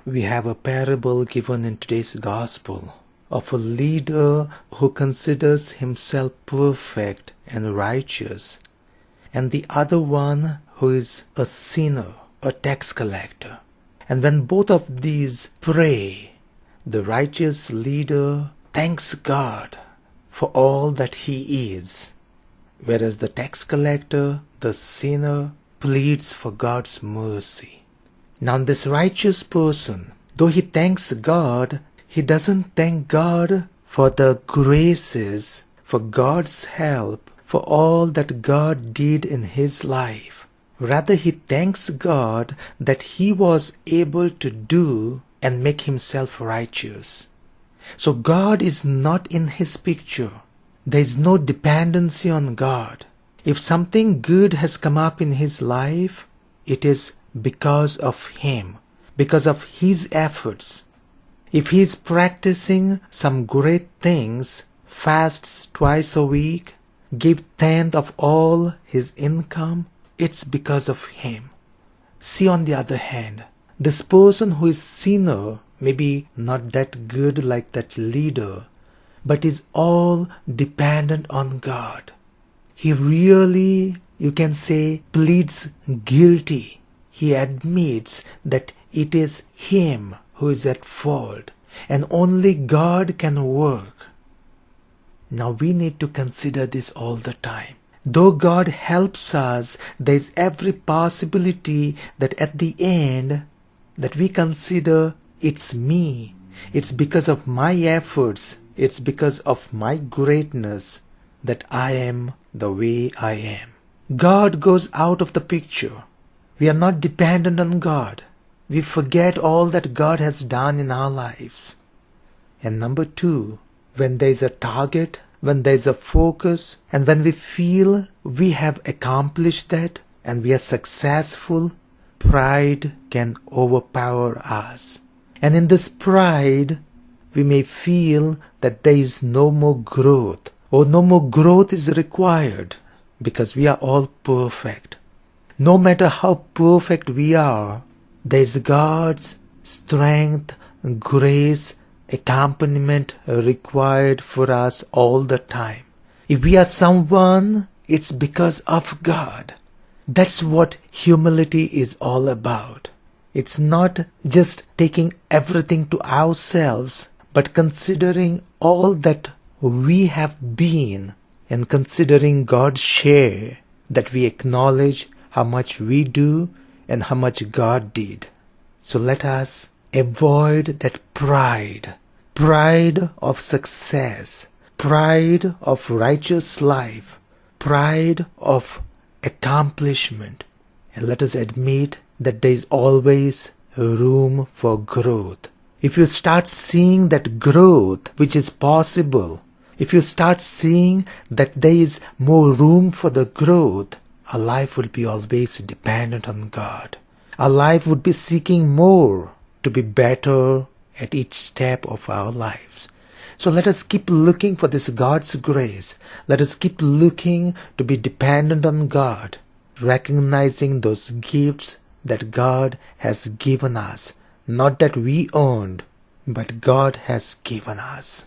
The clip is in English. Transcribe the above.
We have a parable given in today's gospel of a leader who considers himself perfect and righteous, and the other one who is a sinner, a tax collector. And when both of these pray, the righteous leader thanks God for all that he is, whereas the tax collector, the sinner, pleads for God's mercy. Now this righteous person, though he thanks God, he doesn't thank God for the graces, for God's help, for all that God did in his life. Rather, he thanks God that he was able to do and make himself righteous. So God is not in his picture. There is no dependency on God. If something good has come up in his life, it is because of him, because of his efforts. If he is practicing some great things, fasts twice a week, give tenth of all his income, it's because of him. See, on the other hand, this person who is sinner may be not that good like that leader, but is all dependent on God. He really, you can say, pleads guilty. He admits that it is him who is at fault, and only God can work. Now we need to consider this all the time. Though God helps us, there is every possibility that at the end, that we consider it's me. It's because of my efforts. It's because of my greatness that I am the way I am. God goes out of the picture. We are not dependent on God. We forget all that God has done in our lives. And number two, when there is a target, when there is a focus, and when we feel we have accomplished that and we are successful, pride can overpower us. And in this pride, we may feel that there is no more growth, or no more growth is required, because we are all perfect. No matter how perfect we are, there is God's strength, grace, accompaniment required for us all the time. If we are someone, it's because of God. That's what humility is all about. It's not just taking everything to ourselves, but considering all that we have been and considering God's share, that we acknowledge how much we do and how much God did. So let us avoid that pride of success, pride of righteous life, pride of accomplishment. And let us admit that there is always room for growth. If you start seeing that growth which is possible, if you start seeing that there is more room for the growth, our life will be always dependent on God. Our life would be seeking more to be better at each step of our lives. So let us keep looking for this God's grace. Let us keep looking to be dependent on God, recognizing those gifts that God has given us, not that we earned, but God has given us.